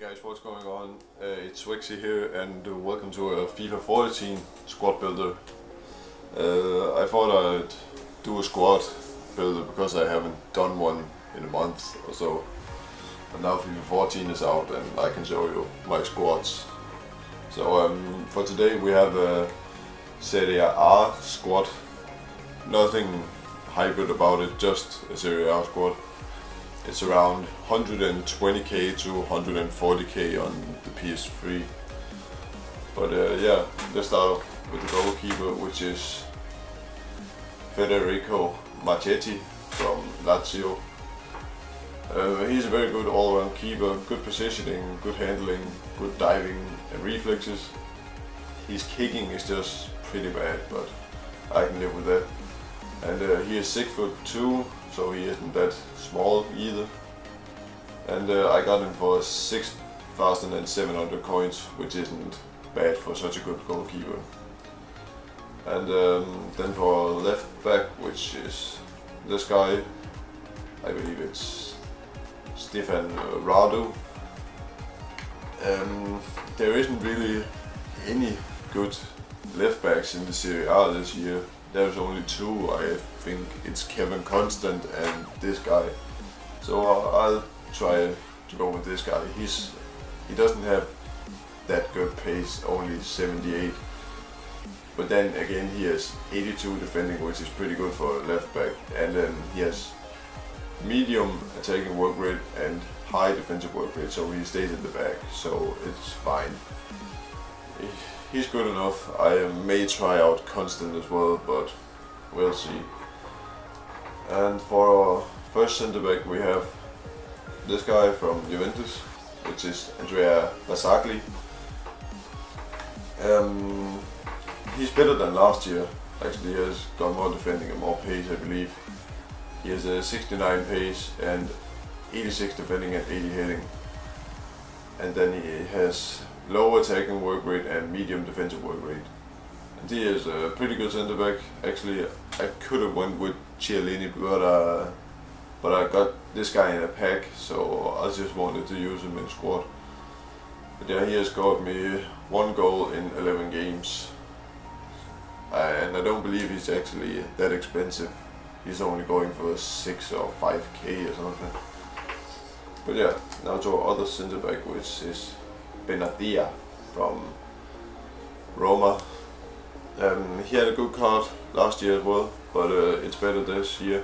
guys, what's going on? It's Wixie here and welcome to a FIFA 14 squad builder. I thought I'd do a squad builder because I haven't done one in a month or so. And now FIFA 14 is out and I can show you my squads. So for today we have a Serie A squad. Nothing hybrid about it, just a Serie A squad. It's around 120k to 140k on the PS3. But yeah, let's start with the goalkeeper, which is Federico Marchetti from Lazio. He's a very good all-around keeper, good positioning, good handling, good diving and reflexes. His kicking is just pretty bad, but I can live with that. And he is 6'2", so he isn't that small either. And I got him for 6,700 coins, which isn't bad for such a good goalkeeper. And then for left back, which is this guy, I believe it's Stefan Radu. There isn't really any good left backs in the Serie A this year. There's only two. I think it's Kevin Constant and this guy. So I'll try to go with this guy. He doesn't have that good pace, only 78. But then again, he has 82 defending, which is pretty good for a left back. And then he has medium attacking work rate and high defensive work rate, so he stays at the back. So it's fine. He's good enough. I may try out Constant as well, but we'll see. And for our first centre back we have this guy from Juventus, which is Andrea Basagli. He's better than last year. Actually, he has got more defending and more pace, I believe. He has a 69 pace and 86 defending and 80 heading. And then he has low attacking work rate and medium defensive work rate. And he is a pretty good centre back. Actually, I could have went with Chiellini, but I got this guy in a pack, so I just wanted to use him in squad. But yeah, he has got me 1 goal in 11 games. And I don't believe he's actually that expensive. He's only going for 6 or 5k or something. But yeah, now to our other centre back, which is Benatia from Roma. He had a good card last year as well, but it's better this year.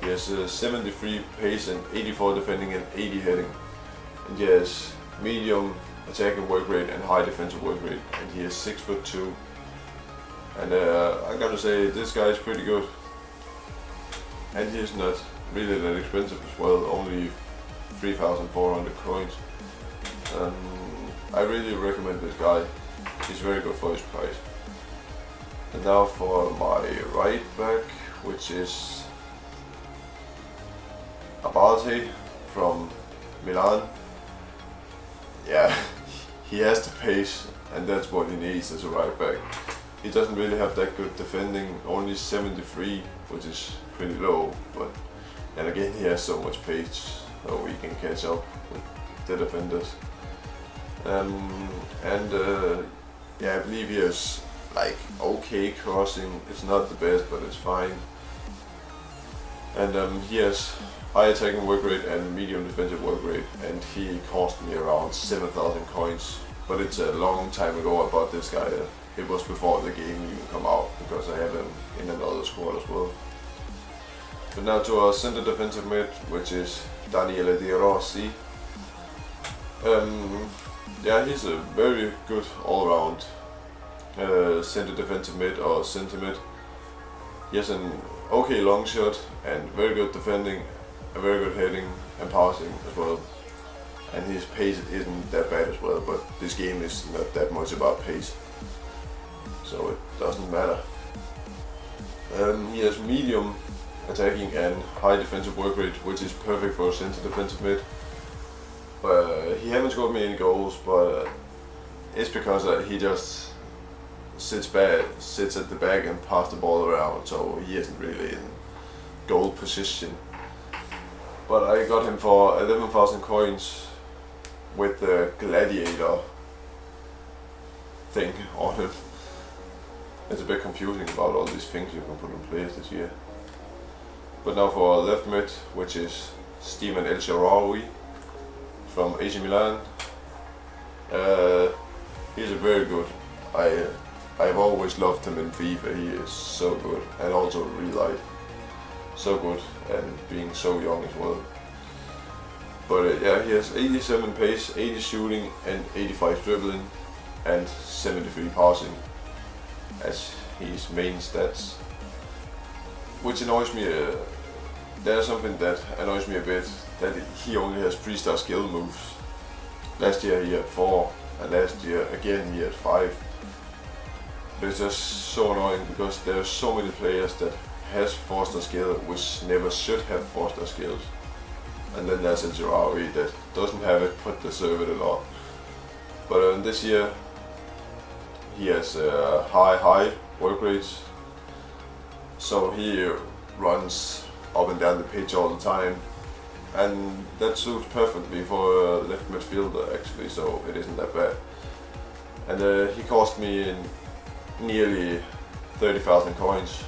He has 73 pace and 84 defending and 80 heading. And he has medium attacking work rate and high defensive work rate. And he is 6'2". And I gotta say, this guy is pretty good. And he's not really that expensive as well, only 3,400 coins. I really recommend this guy. He's very good for his price. And now for my right back, which is Abate from Milan. Yeah, he has the pace and that's what he needs as a right back. He doesn't really have that good defending, only 73, which is pretty low, but then again he has so much pace, so he can catch up with the defenders. Yeah, I believe he has like okay crossing. It's not the best, but it's fine. And he has high attacking work rate and medium defensive work rate, and he cost me around 7,000 coins. But it's a long time ago I bought this guy. It was before the game even come out, because I have him in another squad as well. But now to our center defensive mid, which is Daniele De Rossi. Yeah, he's a very good all-round center defensive mid or center mid. He has an okay long shot and very good defending, a very good heading and passing as well. And his pace isn't that bad as well, but this game is not that much about pace, so it doesn't matter. He has medium attacking and high defensive work rate, which is perfect for a center defensive mid. He haven't scored me any goals, but it's because he just sits at the back and passes the ball around, so he isn't really in goal position. But I got him for 11,000 coins, with the gladiator thing on him. It's a bit confusing about all these things you can put in place this year. But now for left mid, which is Steven El Shaarawy from AC Milan. He's a very good. I've always loved him in FIFA. He is so good, and also in real life, so good, and being so young as well. But yeah, he has 87 pace, 80 shooting, and 85 dribbling, and 73 passing as his main stats. Which annoys me. There's something that annoys me a bit, that he only has 3-star skill moves. Last year he had 4, and last year again he had 5. But it's just so annoying because there are so many players that has 4-star skill which never should have 4-star skills. And then there's El Shaarawy that doesn't have it but deserve it a lot. But this year he has high work rates, so he runs up and down the pitch all the time, and that suits perfectly for a left midfielder actually, so it isn't that bad. And he cost me nearly 30,000 coins.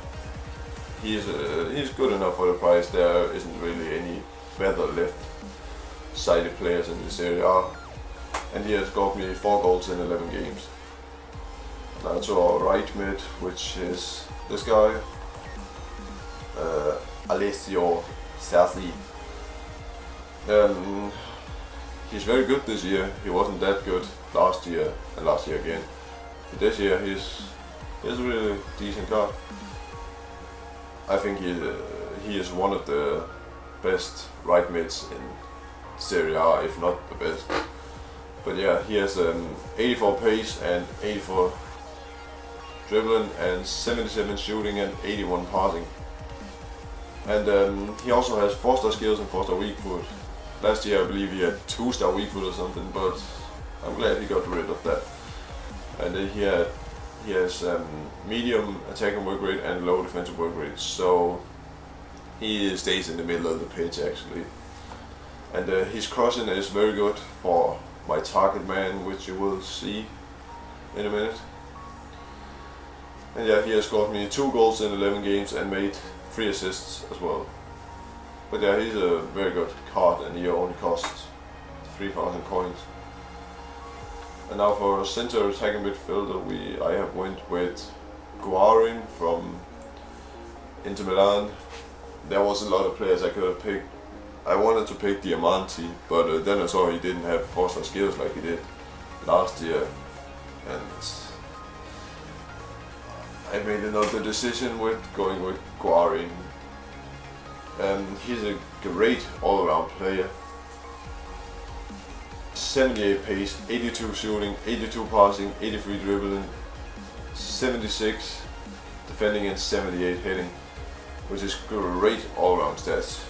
He's good enough for the price. There isn't really any better left-sided players in the Serie, and he has got me 4 goals in 11 games. Now to our right mid, which is this guy, Alessio Serie. He's very good this year. He wasn't that good last year and last year again. But this year he's a really decent card. I think he is one of the best right mids in Serie A, if not the best. But yeah, he has 84 pace and 84 dribbling and 77 shooting and 81 passing. And he also has 4-star skills and 4-star weak foot. Last year I believe he had 2-star weak foot or something, but I'm glad he got rid of that. And then he has medium attacking work rate and low defensive work rate, so he stays in the middle of the pitch actually. And his crossing is very good for my target man, which you will see in a minute. And yeah, he has scored me 2 goals in 11 games and made 3 assists as well. But yeah, he's a very good card, and he only costs 3,000 coins. And now for center attacking midfielder, I have went with Guarin from Inter Milan. There was a lot of players I could have picked. I wanted to pick Diamanti, but then I saw he didn't have 4-star skills like he did last year, and I made another decision with going with Guarin. He's a great all-around player. 78 pace, 82 shooting, 82 passing, 83 dribbling, 76 defending and 78 hitting, which is great all-around stats.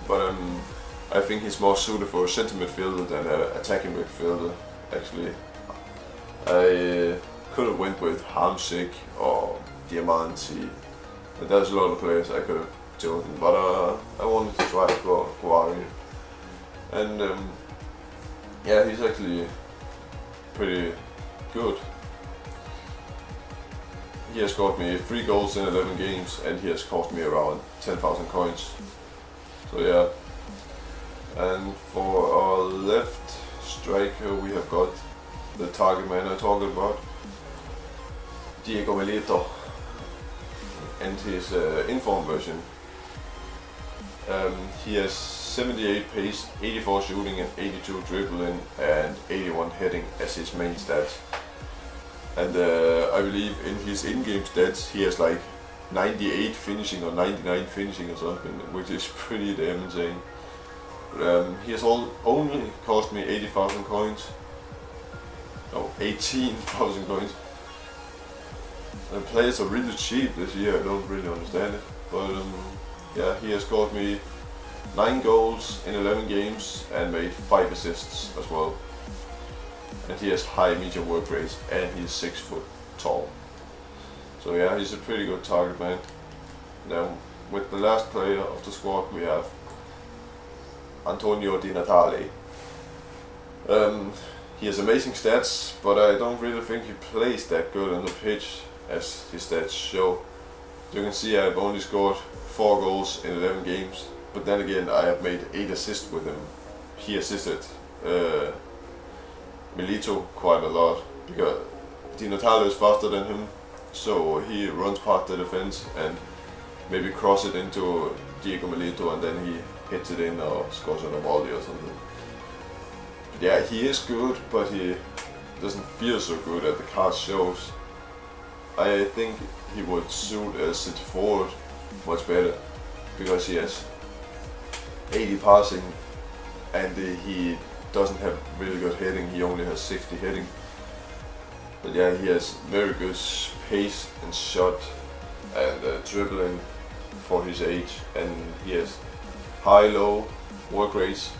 But I think he's more suited for a center midfielder than an attacking midfielder actually. I could have went with Hamsik or Diamanti, but there's a lot of players I could have chosen, but I wanted to try Guarin. And yeah, he's actually pretty good. He has got me 3 goals in 11 games, and he has cost me around 10,000 coins. So yeah. And for our left striker we have got the target man I talked about, Diego Milito, and his inform version. He has 78 pace, 84 shooting and 82 dribbling and 81 heading as his main stats. And I believe in his in-game stats he has like 98 finishing or 99 finishing or something, which is pretty damn insane. He has only cost me 80,000 coins. No, 18,000 coins. And players are really cheap this year, I don't really understand it. But yeah, he has scored me 9 goals in 11 games and made 5 assists as well. And he has high medium work rates and he's 6 foot tall. So yeah, he's a pretty good target man. Now with the last player of the squad we have Antonio Di Natale. He has amazing stats, but I don't really think he plays that good on the pitch as his stats show. You can see I've only scored 4 goals in 11 games, but then again I have made 8 assists with him. He assisted Milito quite a lot because Di Natale is faster than him, so he runs past the defense and maybe cross it into Diego Milito and then he hits it in or scores on a volley or something. But yeah, he is good, but he doesn't feel so good as the card shows. I think he would suit as center forward much better because he has 80 passing and he doesn't have really good heading. He only has 60 heading. But yeah, he has very good pace and shot and dribbling for his age, and he has high-low work rates,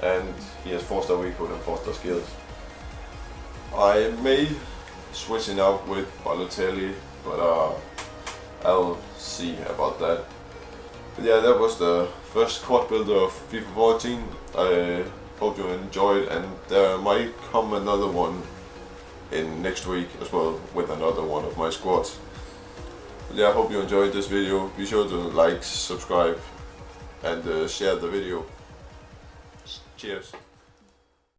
and he has 4-star weak foot and 4-star skills. I may switch it out with Balotelli, but I'll see about that. But yeah, that was the first squad builder of FIFA 14. I hope you enjoyed, and there might come another one in next week as well with another one of my squads. But yeah, I hope you enjoyed this video. Be sure to like, subscribe and share the video. Cheers.